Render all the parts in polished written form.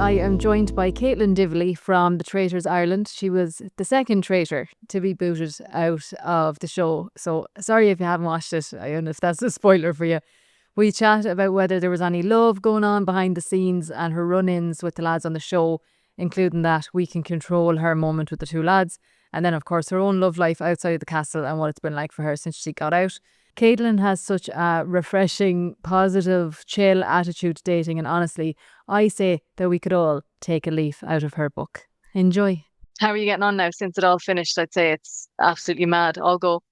I am joined by Katelyn Divilly from the Traitors Ireland. She was the second traitor to be booted out of the show. So sorry if you haven't watched it. I don't know if that's a spoiler for you. We chat about whether there was any love going on behind the scenes and her run-ins with the lads on the show, including that we can control her moment with the two lads. And then, of course, her own love life outside the castle and what it's been like for her since she got out. Caitlin has such a refreshing, positive, chill attitude to dating, and honestly, I say that we could all take a leaf out of her book. Enjoy. How are you getting on now since it all finished? I'd say it's absolutely mad. I'll go.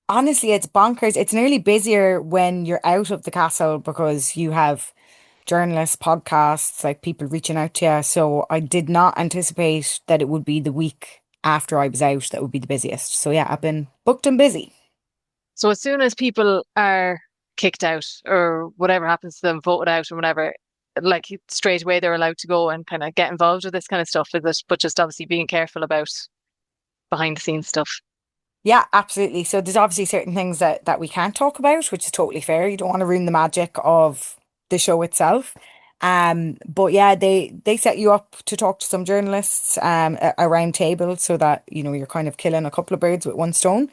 Honestly, it's bonkers. It's nearly busier when you're out of the castle because you have journalists, podcasts, like people reaching out to you. So I did not anticipate that it would be the week after I was out that would be the busiest. So yeah, I've been booked and busy. So as soon as people are kicked out or whatever happens to them, voted out or whatever, like straight away they're allowed to go and kind of get involved with this kind of stuff, is it? But just obviously being careful about behind the scenes stuff. Yeah, absolutely. So there's obviously certain things that we can't talk about, which is totally fair. You don't want to ruin the magic of the show itself. But yeah, they set you up to talk to some journalists a round table so that you're kind of killing a couple of birds with one stone.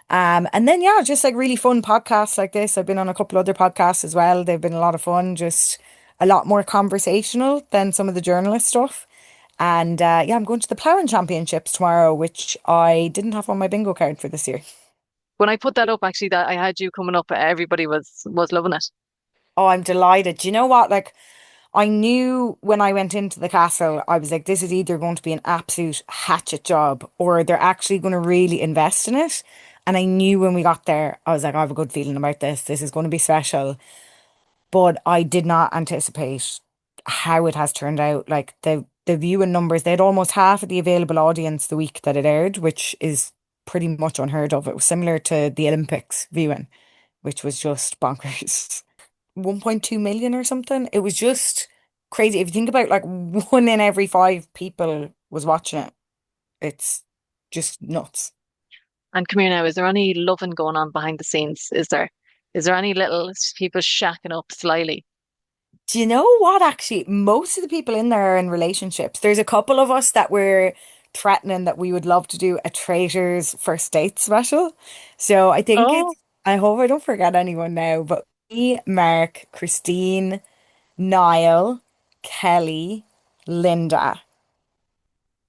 And then yeah, just like really fun podcasts like this. I've been on a couple other podcasts as well. They've been a lot of fun, just a lot more conversational than some of the journalist stuff. And yeah, I'm going to the Ploughing Championships tomorrow, which I didn't have on my bingo card for this year. When I put that up, actually, that I had you coming up, everybody was loving it. Oh, I'm delighted. Do you know what? Like, I knew when I went into the castle, I was like, this is either going to be an absolute hatchet job or they're actually going to really invest in it. And I knew when we got there, I was like, I have a good feeling about this. This is going to be special. But I did not anticipate how it has turned out. Like the viewing numbers, they had almost half of the available audience the week that it aired, which is pretty much unheard of. It was similar to the Olympics viewing, which was just bonkers. 1.2 million or something. It was just crazy. If you think about like one in every five people was watching it, it's just nuts. And come here now, is there any loving going on behind the scenes? Is there any little people shacking up slyly? Do you know what? Actually, most of the people in there are in relationships. There's a couple of us that were threatening that we would love to do a Traitors first date special. So I think Oh, it's, I hope I don't forget anyone now, but me, Mark, Christine, Niall, Kelly, Linda.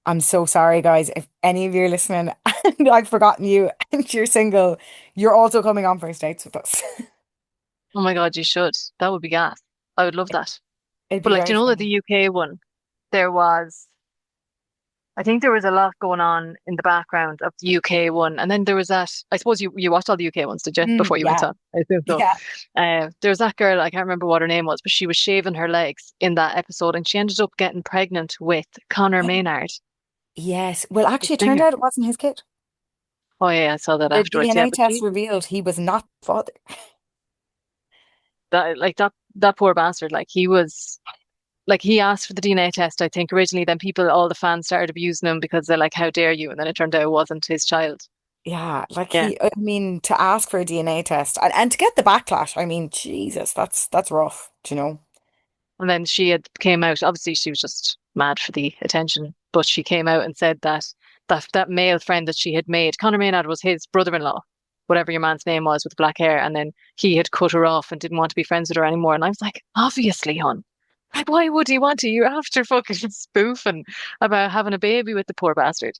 I'm so sorry, guys. If any of you are listening and I've forgotten you and you're single, you're also coming on first dates with us. oh my God, you should. That would be gas. I would love that. It'd But be like, do very you know that the funny. UK one, there was, I think there was a lot going on in the background of the UK one. And then there was that, I suppose you watched all the UK ones, did you, before you went Yeah, on? I assume so. yeah. There was that girl, I can't remember what her name was, but she was shaving her legs in that episode and she ended up getting pregnant with Conor Maynard, Yes. Well, the actually, it turned singer. out it wasn't his kid. Oh yeah, I saw that The afterwards. Yeah, DNA but test she revealed he was not the father. that poor bastard, like he was like he asked for the DNA test, I think, originally, then people all the fans started abusing him because they're like, how dare you? And then it turned out it wasn't his child. Yeah, like Yeah. I mean, to ask for a DNA test and to get the backlash, I mean, Jesus, that's rough, do you know? And then she had came out, obviously she was just mad for the attention, but she came out and said that that male friend that she had made, Conor Maynard was his brother-in-law, whatever your man's name was with black hair, and then he had cut her off and didn't want to be friends with her anymore. And I was like, obviously, hon. Like, why would he want to? You're after fucking spoofing about having a baby with the poor bastard.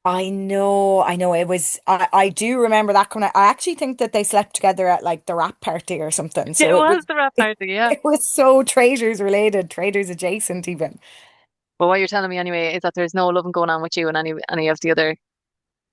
I know. It was. I do remember that coming out. I actually think that they slept together at like the rap party or something. Yeah, So it was the rap it, party, yeah. it was so Traitors related, Traitors adjacent even. But what you're telling me anyway is that there's no loving going on with you and any of the other No,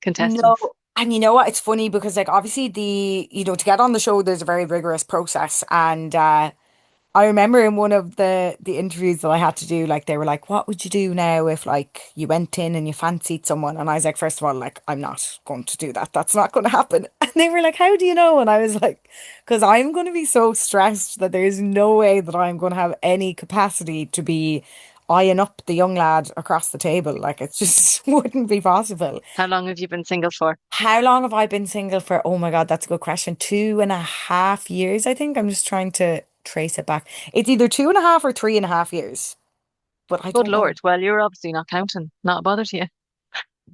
contestants. and you know what? It's funny because like obviously to get on the show, there's a very rigorous process, and I remember in one of the interviews that I had to do, like they were like, "What would you do now if like you went in and you fancied someone?" And I was like, first of all, like I'm not going to do that. That's not going to happen." And they were like, "How do you know?" And I was like, "Because I'm going to be so stressed that there's no way that I'm going to have any capacity to be eyeing up the young lad across the table. Like it just wouldn't be possible." How long have you been single for? How long have I been single for? Oh my God, that's a good question. 2.5 years, I think. I'm just trying to trace it back. It's either 2.5 or 3.5 years. But I Good don't know. Lord. Well, you're obviously not counting. Not a bother to you.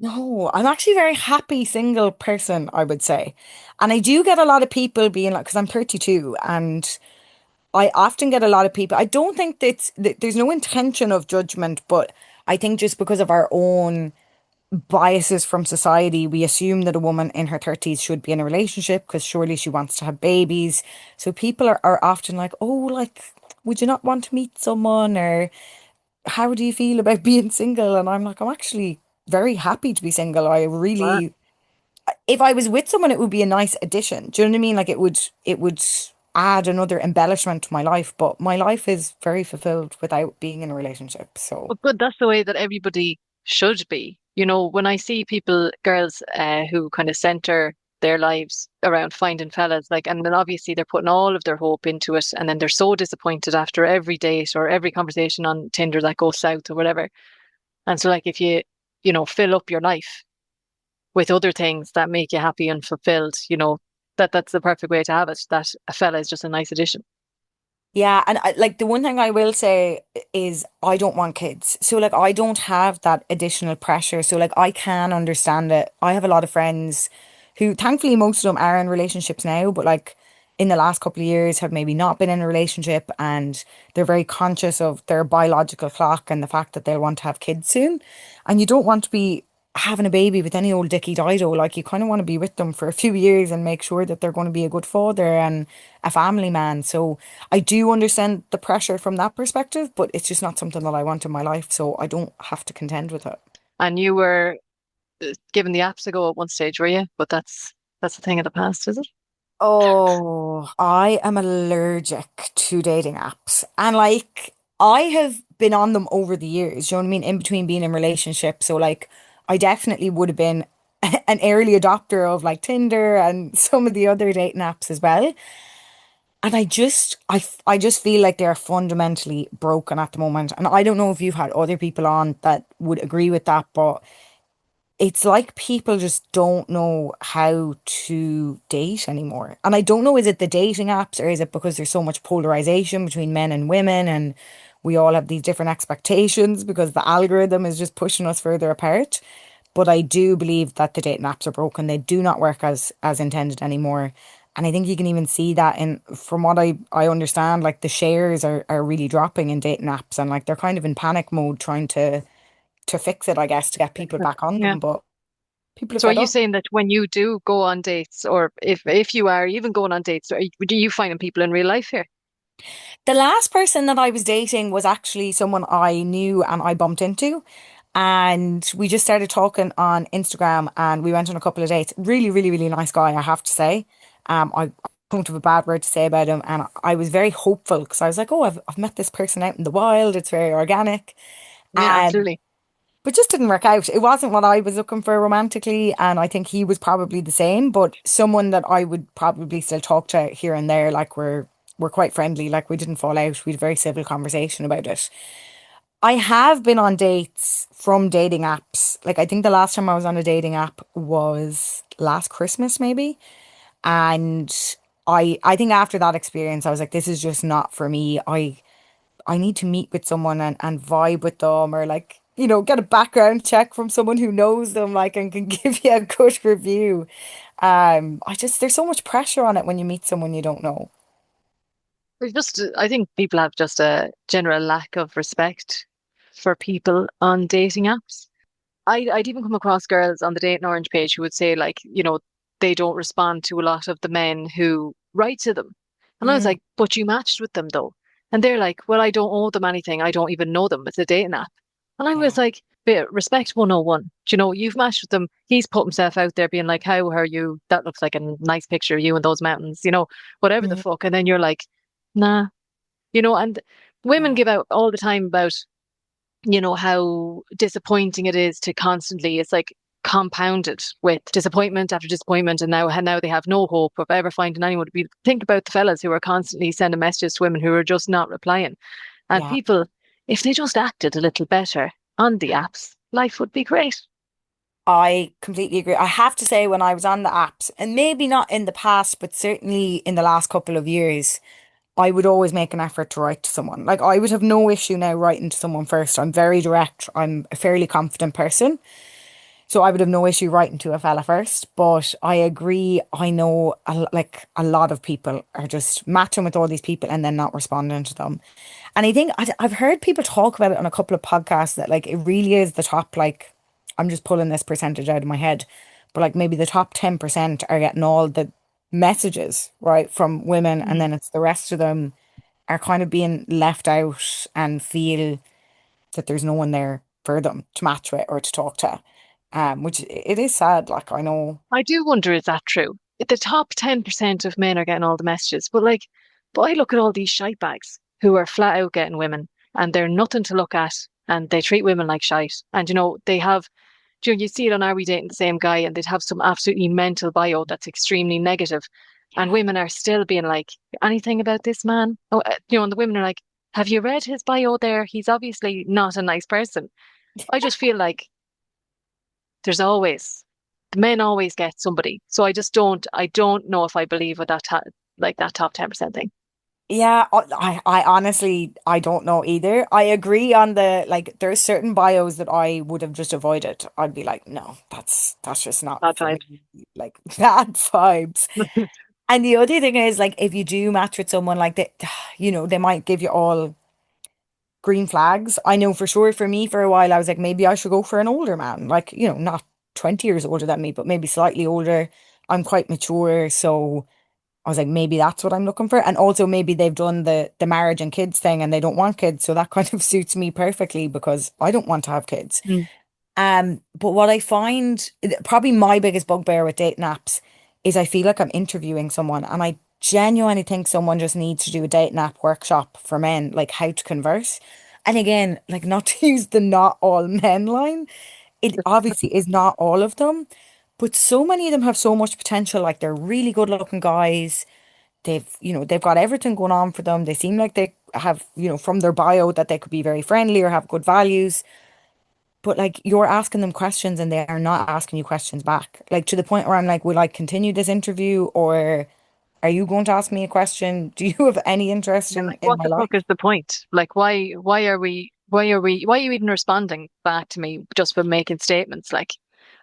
No, I'm actually a very happy single person, I would say. And I do get a lot of people being like, because I'm 32, and I often get a lot of people. I don't think that there's no intention of judgment, but I think just because of our own biases from society, we assume that a woman in her 30s should be in a relationship because surely she wants to have babies. So people are often like, oh, like, would you not want to meet someone? Or how do you feel about being single? And I'm like, I'm actually very happy to be single. I Well, really, if I was with someone, it would be a nice addition. Do you know what I mean? Like it would add another embellishment to my life, but my life is very fulfilled without being in a relationship. So, but good, that's the way that everybody should be. You know, when I see people, girls, who kind of center their lives around finding fellas, like, and then obviously they're putting all of their hope into it, and then they're so disappointed after every date or every conversation on Tinder that goes south or whatever. And so, like, if you fill up your life with other things that make you happy and fulfilled, that's the perfect way to have it. That a fella is just a nice addition. yeah, and like the one thing I will say is I don't want kids. So like I don't have that additional pressure. So like I can understand it. I have a lot of friends who thankfully most of them are in relationships now, but like in the last couple of years have maybe not been in a relationship, and they're very conscious of their biological clock and the fact that they'll want to have kids soon. And you don't want to be having a baby with any old Dicky Dido. Like you kind of want to be with them for a few years and make sure that they're going to be a good father and a family man. So I do understand the pressure from that perspective, but it's just not something that I want in my life, so I don't have to contend with it. And you were giving the apps a go at one stage, were you? But that's a thing of the past, is it? Oh, I am allergic to dating apps. And like I have been on them over the years, you know what I mean, in between being in relationships. So like I definitely would have been an early adopter of like Tinder and some of the other dating apps as well. And I just feel like they're fundamentally broken at the moment. And I don't know if you've had other people on that would agree with that, but it's like people just don't know how to date anymore. And I don't know, is it the dating apps or is it because there's so much polarization between men and women and we all have these different expectations because the algorithm is just pushing us further apart. But I do believe that the dating apps are broken. They do not work as intended anymore. And I think you can even see that in from what I understand, like the shares are really dropping in dating apps and like they're kind of in panic mode trying to fix it, I guess, to get people back on Yeah. them. But people are So are fed you up. saying that when you do go on dates, or if you are even going on dates, do you finding people in real life here? The last person that I was dating was actually someone I knew and I bumped into. And we just started talking on Instagram and we went on a couple of dates. Really, really, really nice guy, I have to say. I don't have a bad word to say about him. And I was very hopeful because I was like, oh, I've met this person out in the wild. It's very organic. Yeah, And absolutely. but just didn't work out. It wasn't what I was looking for romantically, and I think he was probably the same, but someone that I would probably still talk to here and there, like we're quite friendly, like we didn't fall out. We had a very civil conversation about it. I have been on dates from dating apps. Like I think the last time I was on a dating app was last Christmas, maybe. And I think after that experience, I was like, this is just not for me. I need to meet with someone and vibe with them or like, get a background check from someone who knows them, like, and can give you a good review. There's so much pressure on it when you meet someone you don't know. I think people have just a general lack of respect for people on dating apps. I'd even come across girls on the Date and Orange page who would say, like, they don't respond to a lot of the men who write to them. And I was Mm, like, but you matched with them though. And they're like, well, I don't owe them anything. I don't even know them. It's a dating app. And I was yeah. like, respect 101. You've matched with them. He's put himself out there being like, how are you? That looks like a nice picture of you in those mountains, whatever the Mm, fuck. And then you're like, nah, and women yeah. give out all the time about how disappointing it is to constantly, it's like compounded with disappointment after disappointment, and now they have no hope of ever finding anyone to be. Think about the fellas who are constantly sending messages to women who are just not replying. And Yeah. people, if they just acted a little better on the apps, life would be great. I completely agree. I have to say, when I was on the apps, and maybe not in the past, but certainly in the last couple of years, I would always make an effort to write to someone. Like I would have no issue now writing to someone first. I'm very direct. I'm a fairly confident person. So I would have no issue writing to a fella first, but I agree. I know like a lot of people are just matching with all these people and then not responding to them. And I think I've heard people talk about it on a couple of podcasts that like it really is the top, like, I'm just pulling this percentage out of my head, but like maybe the top 10% are getting all the messages, right, from women, and Mm. then it's the rest of them are kind of being left out and feel that there's no one there for them to match with or to talk to. Which it is sad, like I know. I do wonder, is that true? The top 10% of men are getting all the messages, but I look at all these shite bags who are flat out getting women and they're nothing to look at and they treat women like shite. And they have, you see it on Are We Dating the Same Guy, and they'd have some absolutely mental bio that's extremely negative, and Yeah. women are still being like, anything about this man? Oh, and the women are like, have you read his bio there? He's obviously not a nice person. I just feel like there's always the men always get somebody. So I don't know if I believe with like that top 10% thing. Yeah, I honestly, I don't know either. I agree on the, like, there's certain bios that I would have just avoided. I'd be like, no, that's just not Bad for me. vibe. Like, bad vibes. And the other thing is, like, if you do match with someone like that, they might give you all green flags. I know for sure for me for a while, I was like, maybe I should go for an older man, like, not 20 years older than me, but maybe slightly older. I'm quite mature, so I was like, maybe that's what I'm looking for. And also maybe they've done the marriage and kids thing and they don't want kids. So that kind of suits me perfectly because I don't want to have kids. Mm. But what I find probably my biggest bugbear with dating apps is I feel like I'm interviewing someone, and I genuinely think someone just needs to do a dating app workshop for men, like how to converse. And again, like, not to use the not all men line, it obviously is not all of them, but so many of them have so much potential. Like they're really good looking guys. They've got everything going on for them. They seem like they have, from their bio, that they could be very friendly or have good values. But like you're asking them questions and they are not asking you questions back. Like to the point where I'm like, will I continue this interview, or are you going to ask me a question? Do you have any interest Yeah, in like in what my the life? fuck is the point? Like why are you even responding back to me just for making statements? Like,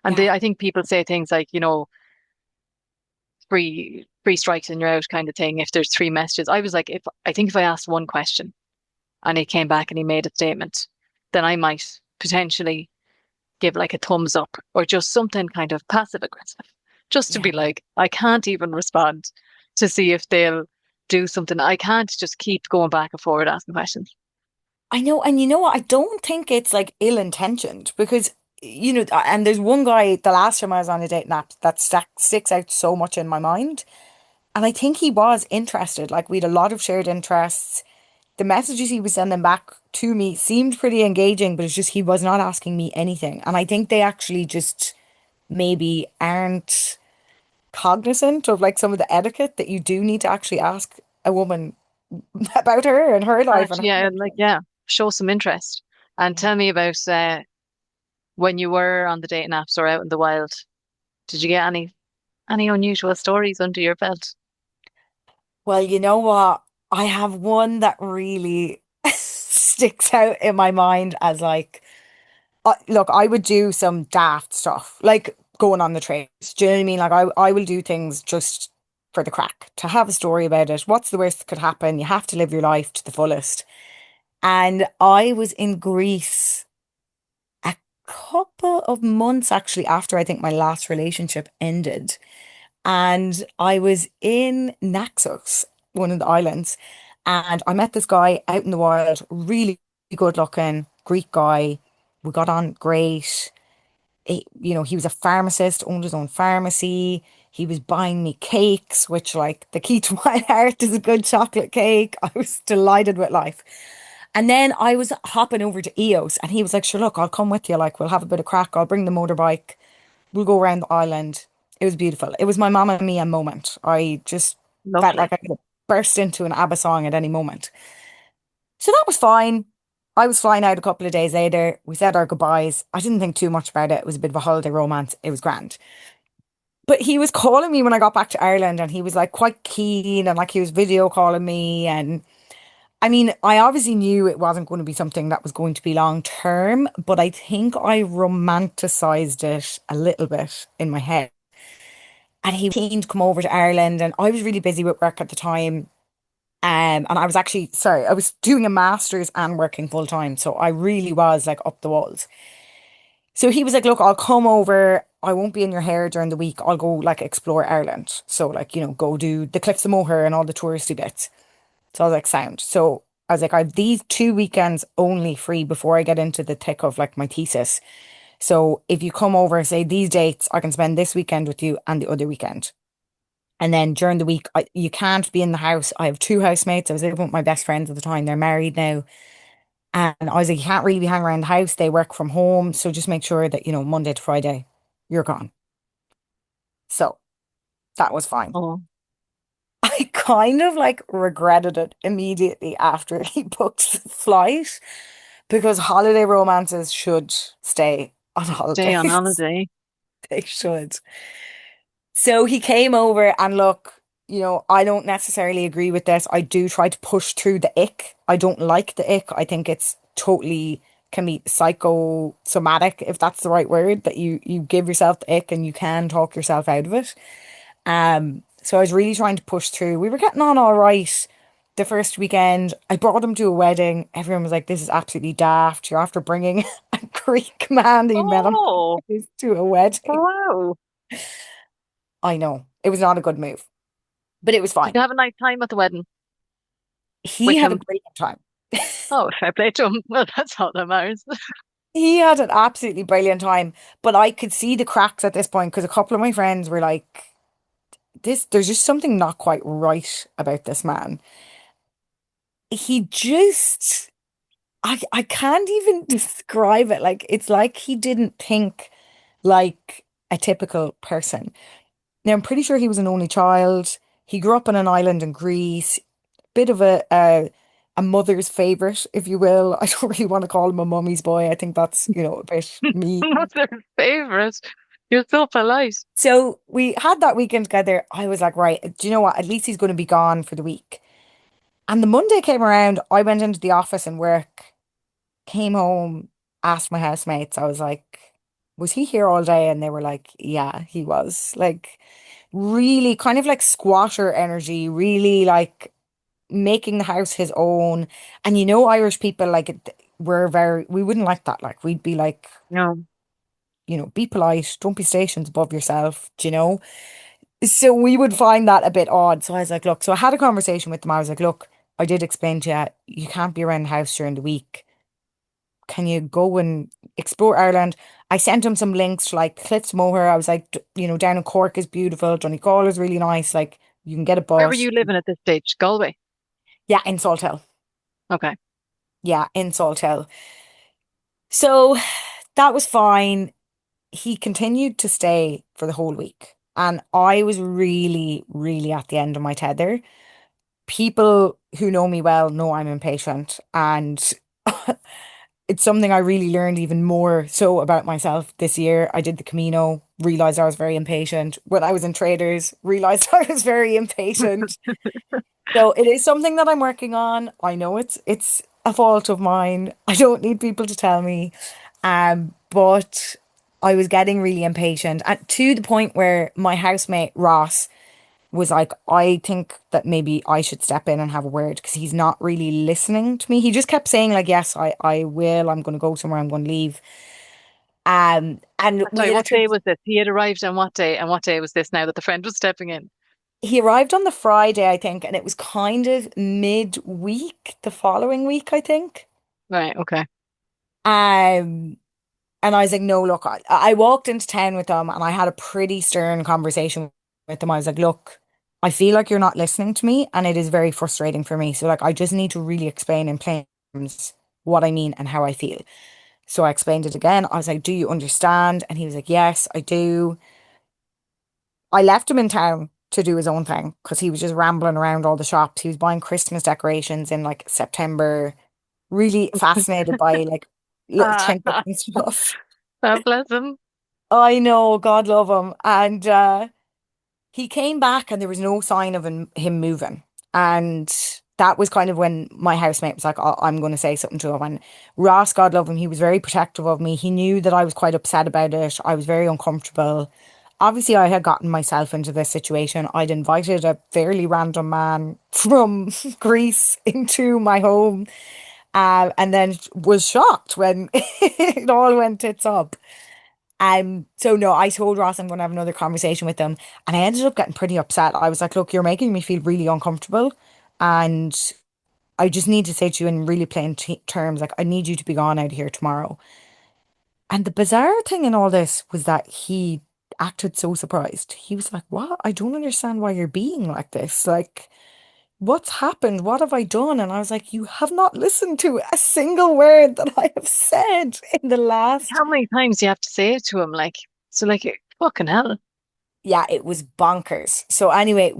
and Yeah. I think people say things like, three strikes and you're out kind of thing if there's three messages. I was like, if I asked one question and he came back and he made a statement, then I might potentially give like a thumbs up or just something kind of passive aggressive, just to Yeah. be like, I can't even respond to see if they'll do something. I can't just keep going back and forward asking questions. I know, and you know what? I don't think it's like ill-intentioned because and there's one guy the last time I was on a date app that sticks out so much in my mind, and I think he was interested. Like we had a lot of shared interests. The messages he was sending back to me seemed pretty engaging, but it's just he was not asking me anything, and I think they actually just maybe aren't cognizant of like some of the etiquette that you do need to actually ask a woman about her and her life and Actually, her yeah, like interests. yeah, show some interest and Yeah. tell me about when you were on the dating apps or out in the wild. Did you get any unusual stories under your belt? Well, you know what? I have one that really sticks out in my mind as like, look, I would do some daft stuff, like going on the trains. Do you know what I mean? Like I will do things just for the crack, to have a story about it. What's the worst that could happen? You have to live your life to the fullest. And I was in Greece a couple of months actually after I think my last relationship ended. And I was in Naxos, one of the islands, and I met this guy out in the wild, really good looking Greek guy. We got on great. He was a pharmacist, owned his own pharmacy. He was buying me cakes, which, like, the key to my heart is a good chocolate cake. I was delighted with life. And then I was hopping over to Eos, and he was like, "Sure, look, I'll come with you. Like, we'll have a bit of crack. I'll bring the motorbike. We'll go around the island." It was beautiful. It was my Mamma Mia moment. I just felt Lovely. like I could burst into an ABBA song at any moment. So that was fine. I was flying out a couple of days later. We said our goodbyes. I didn't think too much about it. It was a bit of a holiday romance. It was grand. But he was calling me when I got back to Ireland and he was like quite keen and like he was video calling me. And I mean, I obviously knew it wasn't going to be something that was going to be long term, but I think I romanticized it a little bit in my head. And he was keen to come over to Ireland and I was really busy with work at the time. And I was actually, sorry, I was doing a master's and working full time. So I really was like up the walls. So he was like, look, I'll come over. I won't be in your hair during the week. I'll go like explore Ireland. So like, go do the Cliffs of Moher and all the touristy bits. So I was like, sound. So I was like, I have these 2 weekends only free before I get into the thick of like my thesis. So if you come over, say these dates, I can spend this weekend with you and the other weekend. And then during the week, you can't be in the house. I have two housemates. I was living with my best friends at the time. They're married now. And I was like, you can't really be hanging around the house. They work from home. So just make sure that, Monday to Friday, you're gone. So that was fine. Oh, I kind of like regretted it immediately after he booked the flight because holiday romances should stay on stay on holidays. holiday. They should. So he came over and look, I don't necessarily agree with this. I do try to push through the ick. I don't like the ick. I think it's totally can be psychosomatic, if that's the right word, that you give yourself the ick and you can talk yourself out of it. So I was really trying to push through. We were getting on all right the first weekend. I brought him to a wedding. Everyone was like, this is absolutely daft. You're after bringing a Greek man that you met on Oh, to a wedding. wow. I know. It was not a good move, but it was Did fine. you have a nice time at the wedding He with had a him? brilliant time. Oh, fair play to him. Well, that's all that matters. He had an absolutely brilliant time, but I could see the cracks at this point because a couple of my friends were like, there's just something not quite right about this man. He just, I can't even describe it. Like, it's like he didn't think like a typical person. Now, I'm pretty sure he was an only child. He grew up on an island in Greece, bit of a mother's favorite, if you will. I don't really want to call him a mummy's boy. I think that's, a bit mean. What's their favorite? You're so polite. So we had that weekend together. I was like, right, do you know what? At least he's going to be gone for the week. And the Monday came around. I went into the office and work, came home, asked my housemates. I was like, was he here all day? And they were like, yeah, he was. Like, really kind of like squatter energy, really like making the house his own. And Irish people like we wouldn't like that. Like we'd be like, No. be polite, don't be stations above yourself, do you know? So we would find that a bit odd. So I was like, look, so I had a conversation with them. I was like, look, I did explain to you, you can't be around the house during the week. Can you go and explore Ireland? I sent him some links to like Cliffs Moher. I was like, down in Cork is beautiful. Donegal is really nice. Like you can get a Where were bus. you living at this stage? Galway. Yeah, in Salt Hill. Okay. Yeah, in Salt Hill. So that was fine. He continued to stay for the whole week. And I was really, really at the end of my tether. People who know me well know I'm impatient. And it's something I really learned even more so about myself this year. I did the Camino, realized I was very impatient. When I was in Traitors, realized I was very impatient. So it is something that I'm working on. I know it's a fault of mine. I don't need people to tell me. But I was getting really impatient and to the point where my housemate Ross was like, I think that maybe I should step in and have a word because he's not really listening to me. He just kept saying like, yes, I will. I'm going to go somewhere. I'm going to leave. And we Sorry, had a what trip. day was this? He had arrived on what day? And what day was this now that the friend was stepping in? He arrived on the Friday, I think, and it was kind of midweek, the following week, I think. Right, okay. Um, And I was like, no, look, I walked into town with them and I had a pretty stern conversation with them. I was like, look, I feel like you're not listening to me and it is very frustrating for me. So like, I just need to really explain in plain terms what I mean and how I feel. So I explained it again. I was like, do you understand? And he was like, yes, I do. I left him in town to do his own thing because he was just rambling around all the shops. He was buying Christmas decorations in like September, really fascinated by like little Ah, trinkets and stuff. God bless him. I know, God love him. And he came back and there was no sign of him moving. And that was kind of when my housemate was like, I'm going to say something to him. And Ross, God love him, he was very protective of me. He knew that I was quite upset about it. I was very uncomfortable. Obviously, I had gotten myself into this situation. I'd invited a fairly random man from Greece into my home, and then was shocked when it all went tits up. So no, I told Ross I'm going to have another conversation with him, and I ended up getting pretty upset. I was like, "Look, you're making me feel really uncomfortable, and I just need to say to you in really plain terms, like, I need you to be gone out of here tomorrow." And the bizarre thing in all this was that he acted so surprised. He was like, "What? I don't understand why you're being like this. Like, what's happened? What have I done?" And I was like, "You have not listened to a single word that I have said in the last." How many times do you have to say it to him? Like, so like, fucking hell. Yeah, it was bonkers. So anyway,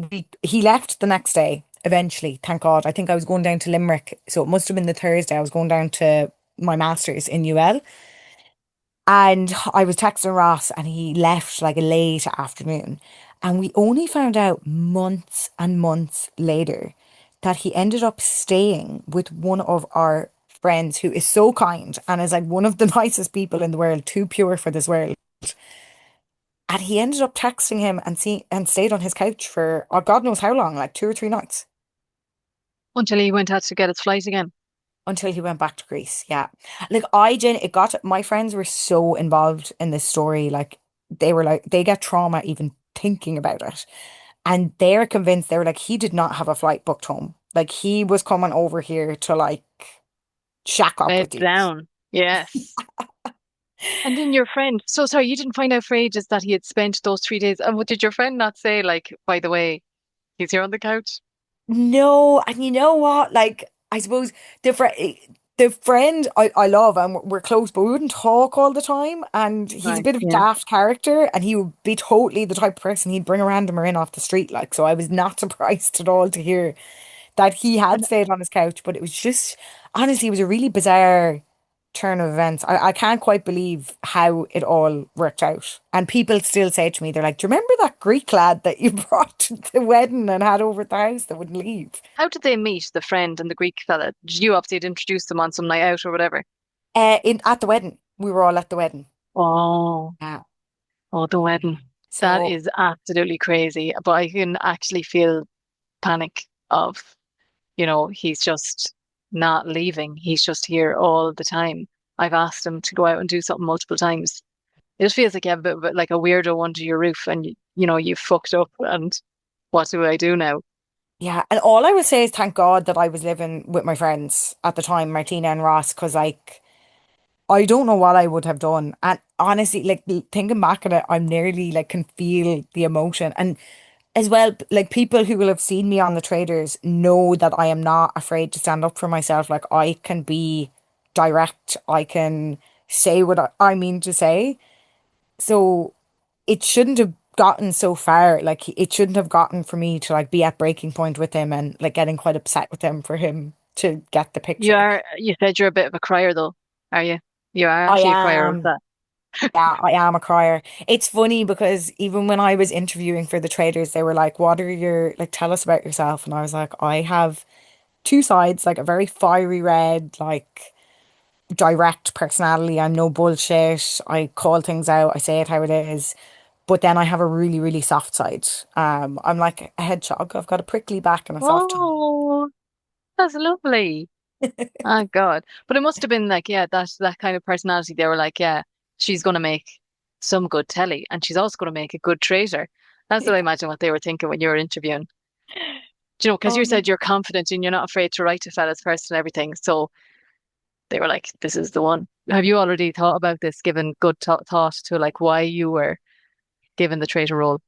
he left the next day eventually, thank God. I think I was going down to Limerick, so it must have been the Thursday. I was going down to my master's in UL, and I was texting Ross and he left like a late afternoon. And we only found out months and months later that he ended up staying with one of our friends who is so kind and is like one of the nicest people in the world, too pure for this world. And he ended up texting him and stayed on his couch for God knows how long, like 2 or 3 nights, Until he went out to get his flight again. until he went back to Greece. Yeah, like it got my friends were so involved in this story, like they were like they get trauma even thinking about it, and they're convinced they were like he did not have a flight booked home, like he was coming over here to like shack up Bed with you. down. Yes. And then your friend, so sorry, you didn't find out for ages that he had spent those 3 days. And what did your friend not say, like, by the way, he's here on the couch? No, and you know what? Like, I suppose the fr the friend I love and we're close, but we wouldn't talk all the time. And he's a Right. bit of a Yeah. daft character, and he would be totally the type of person he'd bring a randomer in off the street. Like, so I was not surprised at all to hear that he had And stayed on his couch. But it was just honestly, it was a really bizarre turn of events. I can't quite believe how it all worked out. And people still say to me, they're like, "Do you remember that Greek lad that you brought to the wedding and had over at the house that wouldn't leave?" how did they meet, the friend and the Greek fella? Did you obviously had introduced them on some night out or whatever? In at the wedding, we were all at the wedding. Oh, Yeah. oh, the wedding. That So is absolutely crazy. But I can actually feel panic of, he's just not leaving. He's just here all the time. I've asked him to go out and do something multiple times. It just feels like you have a bit like a weirdo under your roof and you fucked up and what do I do now? yeah, and all I would say is thank God that I was living with my friends at the time, Martina and Ross, because like I don't know what I would have done. And honestly, like thinking back at it, I'm nearly like can feel the emotion. And as well, like people who will have seen me on the traders know that I am not afraid to stand up for myself. Like I can be direct, I can say what I mean to say. So it shouldn't have gotten so far. Like it shouldn't have gotten for me to like be at breaking point with him and like getting quite upset with him for him to get the picture. You said you're a bit of a crier though, are you? You are I actually a crier of am. that. Yeah, I am a crier. It's funny because even when I was interviewing for the traders, they were like, "What are your like? Tell us about yourself." And I was like, "I have two sides, like a very fiery red, like direct personality. I'm no bullshit. I call things out. I say it how it is. But then I have a really, really soft side. I'm like a hedgehog. I've got a prickly back and a soft tongue." Oh, that's lovely. Oh God. But it must have been like, yeah, that kind of personality. They were like, yeah, she's gonna make some good telly and she's also gonna make a good traitor. That's what I imagine what they were thinking when you were interviewing. Do you know, because you Oh, said you're confident and you're not afraid to write to fellas first and everything. So they were like, this is the one. Have you already thought about this, given good thought to like why you were given the traitor role?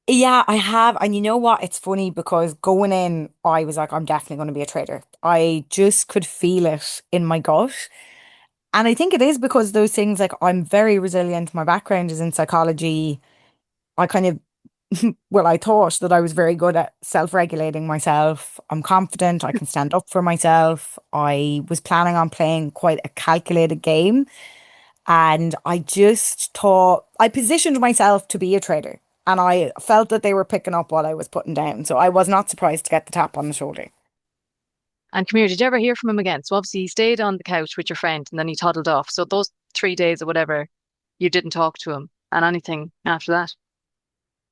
yeah, I have. And you know what? It's funny because going in, I was like, I'm definitely going to be a trader. I just could feel it in my gut. And I think it is because those things, like, I'm very resilient. My background is in psychology. I kind of, well, I thought that I was very good at self-regulating myself. I'm confident. I can stand up for myself. I was planning on playing quite a calculated game. And I just thought, I positioned myself to be a trader. And I felt that they were picking up what I was putting down. So I was not surprised to get the tap on the shoulder. And come here, did you ever hear from him again? So obviously he stayed on the couch with your friend and then he toddled off. So those 3 days or whatever, you didn't talk to him and anything after that.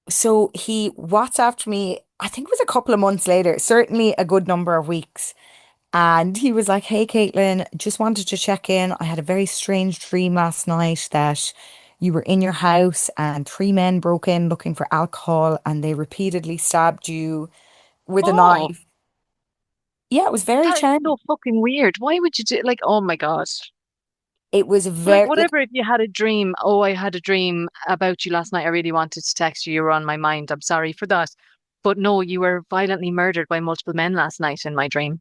So he WhatsApped me, I think it was a couple of months later, certainly a good number of weeks. And he was like, "Hey, Caitlin, just wanted to check in. I had a very strange dream last night that you were in your house and three men broke in looking for alcohol and they repeatedly stabbed you with a Oh, knife." Yeah, it was very that is challenging. so fucking weird. Why would you do like, oh my God. It was Like very, like, whatever if you had a dream, oh, I had a dream about you last night. I really wanted to text you. You were on my mind. I'm sorry for that. But no, you were violently murdered by multiple men last night in my dream.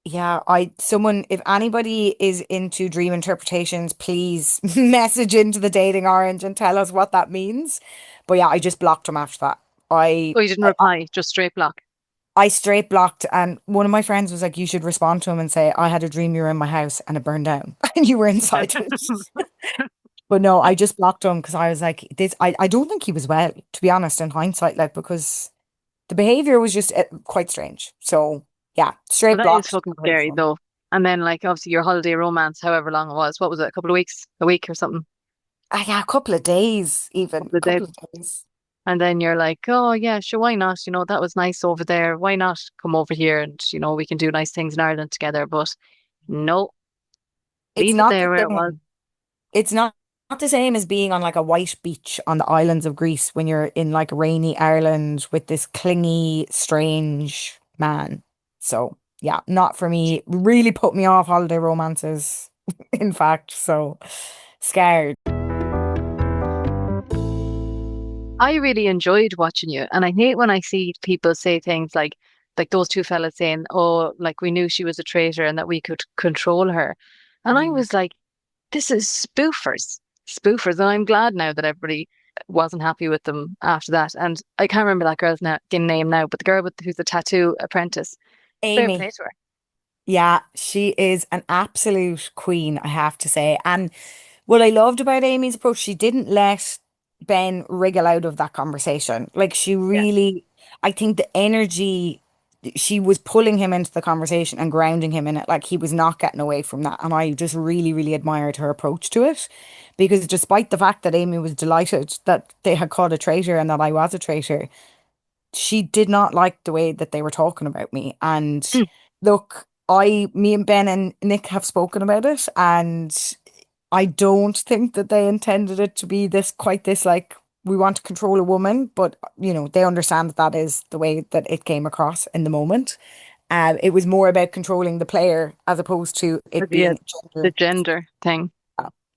yeah, someone, if anybody is into dream interpretations, please message into the Dating Orange and tell us what that means. But yeah, I just blocked him after that. Oh, you didn't reply, just straight block. I straight blocked, and one of my friends was like, "You should respond to him and say, I had a dream you were in my house and it burned down and you were inside it." But no, I just blocked him because I was like, I don't think he was well, to be honest, in hindsight, like, because the behavior was just quite strange. So yeah, Well, straight that is blocked. fucking Heard scary from him. though. And then like obviously your holiday romance, however long it was, what was it, a couple of weeks, a week or something, Yeah, a couple of days, a even couple a of days. couple of days. And then you're like, oh yeah, sure, why not? That was nice over there. Why not come over here and we can do nice things in Ireland together. But no, It's leave it not the there where it was. same. It's not the same as being on like a white beach on the islands of Greece when you're in like rainy Ireland with this clingy, strange man. So yeah, not for me. Really put me off holiday romances, in fact. So scared. I really enjoyed watching you, and I hate when I see people say things like those two fellas saying, "Oh, like we knew she was a traitor and that we could control her," and I Mm. was like, "This is spoofers, spoofers." And I'm glad now that everybody wasn't happy with them after that. And I can't remember that girl's name now, but the girl who's the tattoo apprentice, fair play Amy. to her. Yeah, she is an absolute queen, I have to say. And what I loved about Amy's approach, she didn't let Ben wriggle out of that conversation. Like she Yeah. really, I think the energy, she was pulling him into the conversation and grounding him in it. Like he was not getting away from that. And I just really, really admired her approach to it. Because despite the fact that Amy was delighted that they had caught a traitor and that I was a traitor, she did not like the way that they were talking about me. And Mm. look, me and Ben and Nick have spoken about it, and I don't think that they intended it to be quite this like we want to control a woman, but they understand that that is the way that it came across in the moment. It was more about controlling the player as opposed to it Yeah, being the gender. gender thing.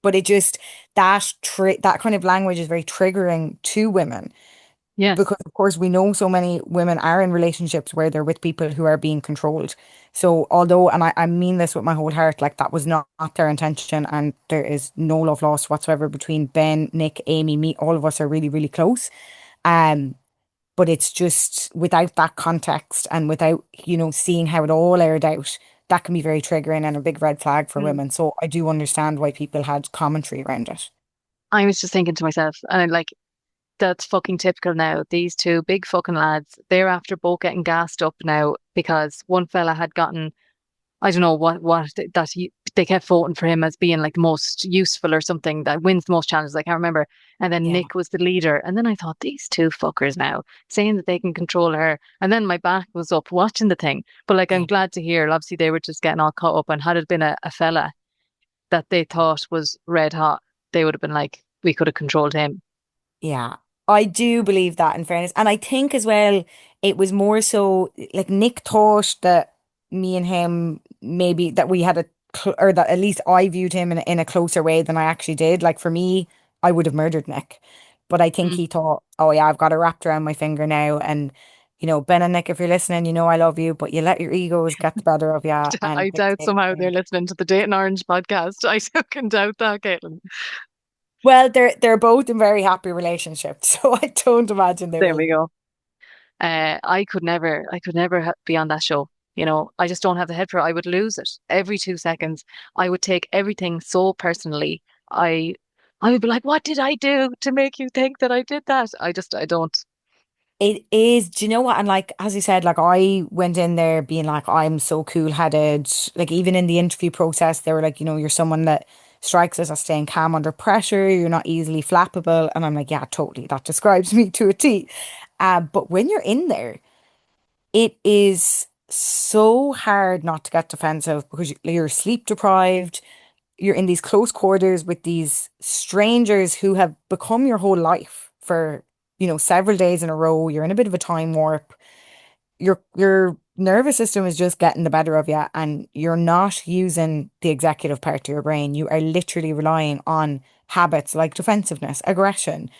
But it just that kind of language is very triggering to women Yes. because of course we know so many women are in relationships where they're with people who are being controlled. So although, and I mean this with my whole heart, like that was not their intention, and there is no love lost whatsoever between Ben, Nick, Amy, me, all of us are really, really close. Um, but it's just without that context and without, seeing how it all aired out, that can be very triggering and a big red flag for Mm. women. So I do understand why people had commentary around it. I was just thinking to myself, and I'm like, that's fucking typical now. These two big fucking lads, they're after both getting gassed up now because one fella had gotten, I don't know they kept voting for him as being like the most useful or something that wins the most challenges. I can't remember. And then Yeah, Nick was the leader. And then I thought, these two fuckers now saying that they can control her. And then my back was up watching the thing. But like, I'm yeah. glad to hear, obviously, they were just getting all caught up. And had it been a fella that they thought was red hot, they would have been like, we could have controlled him. Yeah, I do believe that in fairness. And I think as well, it was more so like Nick thought that me and him maybe that we had or that at least I viewed him in a closer way than I actually did. Like for me, I would have murdered Nick. But I think Mm. he thought, oh yeah, I've got it wrapped around my finger now. And, Ben and Nick, if you're listening, I love you, but you let your egos get the better of you and I doubt dictate somehow they're things. listening to the Date and Orange podcast. I can doubt that, Caitlin. Well, they're both in very happy relationships, so I don't imagine they There will we be. go. I could never be on that show. I just don't have the head for it. I would lose it every 2 seconds. I would take everything so personally. I I would be like, what did I do to make you think that I did that? I don't. It is, do you know what? And like, as you said, like I went in there being like, I'm so cool-headed. Like even in the interview process, they were like, you're someone that strikes us as staying calm under pressure. You're not easily flappable. And I'm like, yeah, totally. That describes me to a T. But when you're in there, it is so hard not to get defensive because you're sleep deprived. You're in these close quarters with these strangers who have become your whole life for, several days in a row. You're in a bit of a time warp. Your nervous system is just getting the better of you, and you're not using the executive part of your brain. You are literally relying on habits like defensiveness, aggression,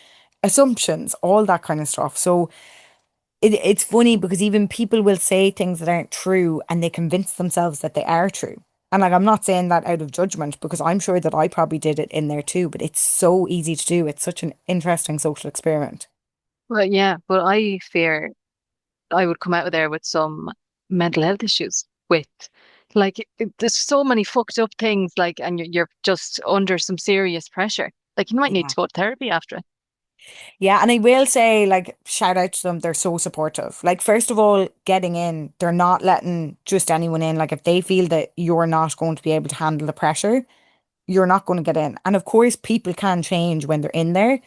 assumptions, all that kind of stuff. So it's funny because even people will say things that aren't true and they convince themselves that they are true. And like, I'm not saying that out of judgment because I'm sure that I probably did it in there too, but it's so easy to do. It's such an interesting social experiment. Well, yeah, but I fear I would come out of there with some mental health issues. With like, there's so many fucked up things, like, and you're just under some serious pressure. Like, you might need Yeah. to go to therapy after it. Yeah, and I will say, like, shout out to them. They're so supportive. Like, first of all, getting in, they're not letting just anyone in. Like, if they feel that you're not going to be able to handle the pressure, you're not going to get in. And of course, people can change when they're in there,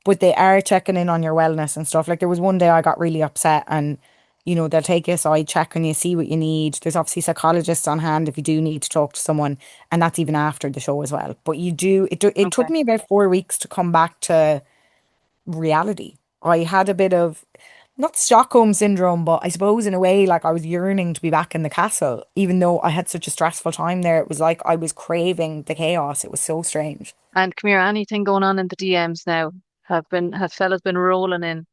but they are checking in on your wellness and stuff. Like there was one day I got really upset and they'll take you aside, check on you, see what you need. There's obviously psychologists on hand if you do need to talk to someone, and that's even after the show as well. But it took Okay. me about 4 weeks to come back to reality. I had a bit of not Stockholm syndrome, but I suppose in a way, like I was yearning to be back in the castle, even though I had such a stressful time there. It was like I was craving the chaos. It was so strange. And come here, anything going on in the DMs now? Have fellas been rolling in?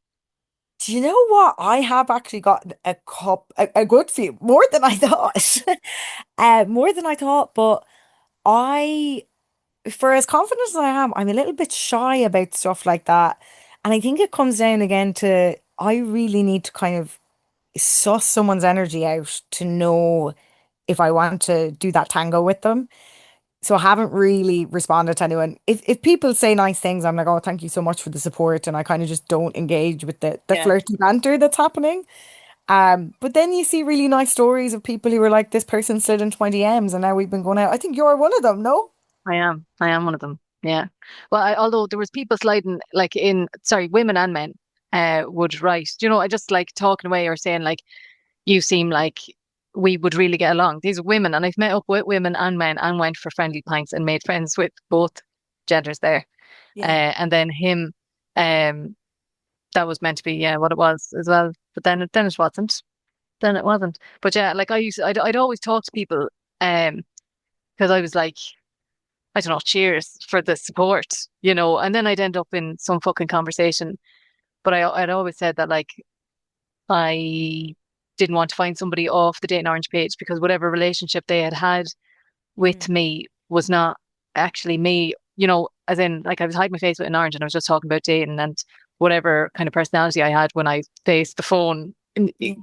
Do you know what? I have actually got a good few, more than I thought, more than I thought. But I, for as confident as I am, I'm a little bit shy about stuff like that, and I think it comes down again to I really need to kind of suss someone's energy out to know if I want to do that tango with them. So I haven't really responded to anyone. If people say nice things, I'm like, oh, thank you so much for the support, and I kind of just don't engage with the Yeah, flirty banter that's happening. But then you see really nice stories of people who were like, this person slid into my DMs, and now we've been going out. I think you're one of them, no? I am. I am one of them. Yeah. Well, although there was people sliding, like, in, sorry, women and men, would write. I just like talking away or saying like, you seem like we would really get along. These are women, and I've met up with women and men and went for friendly pints and made friends with both genders there. Yeah. And then him, um, that was meant to be, yeah, what it was as well. But then it wasn't. Then it wasn't. But yeah, like I'd always talk to people, because I was like, I don't know, cheers for the support, and then I'd end up in some fucking conversation. But I'd always said that, like, I didn't want to find somebody off the Dating Orange page because whatever relationship they had had with Mm. me was not actually me, as in, like, I was hiding my face with an orange and I was just talking about dating and whatever kind of personality I had when I faced the phone. Yeah.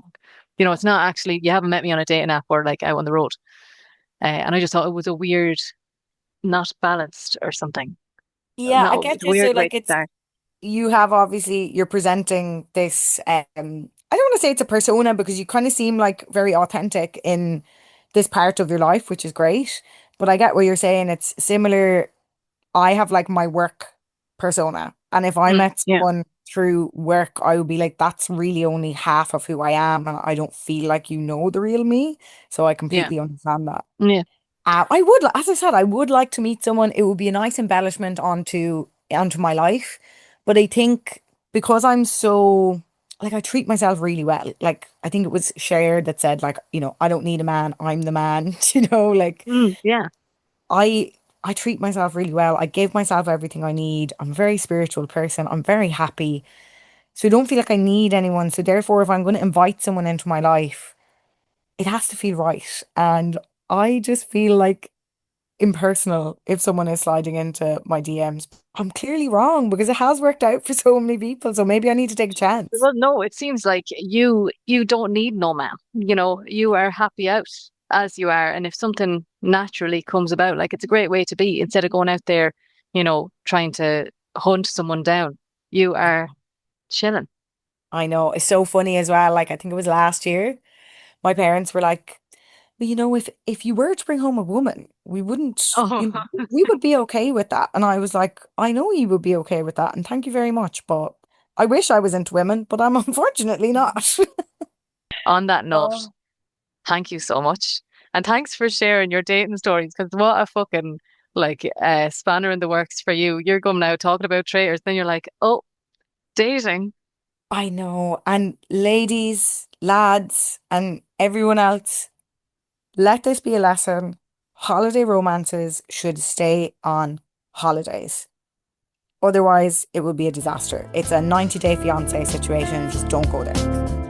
It's not actually, you haven't met me on a dating app or like out on the road. And I just thought it was a weird, not balanced or something. Yeah, I No, get it's a you. So weird way like to it's start. you have obviously you're presenting this I don't want to say it's a persona because you kind of seem like very authentic in this part of your life, which is great. But I get what you're saying. It's similar. I have like my work persona. And if I met Yeah, someone through work, I would be like, that's really only half of who I am. And I don't feel like you know the real me. So I yeah, completely understand that. yeah. I would, as I said, I would like to meet someone. It would be a nice embellishment onto my life. But I think because I'm so like I treat myself really well. Like I think it was Cher that said like, I don't need a man, I'm the man. Like Yeah. I I treat myself really well. I give myself everything I need. I'm a very spiritual person. I'm very happy. So I don't feel like I need anyone. So therefore, if I'm going to invite someone into my life, it has to feel right. And I just feel like impersonal if someone is sliding into my DMs. I'm clearly wrong because it has worked out for so many people. So maybe I need to take a chance. Well, no, it seems like you don't need no man. You are happy out as you are, and if something naturally comes about, like, it's a great way to be instead of going out there trying to hunt someone down. You are chilling. I know. It's so funny as well. Like, I think it was last year, my parents were like, well, if you were to bring home a woman, we wouldn't, Oh, we would be okay with that. And I was like, I know you would be okay with that. And thank you very much. But I wish I was into women, but I'm unfortunately not. on that note, Oh. thank you so much. And thanks for sharing your dating stories because what a fucking like spanner in the works for you. You're going now talking about traitors, then you're like, oh, dating. I know. And ladies, lads, and everyone else, let this be a lesson. Holiday romances should stay on holidays. Otherwise, it will be a disaster. It's a 90-day fiance situation. Just don't go there.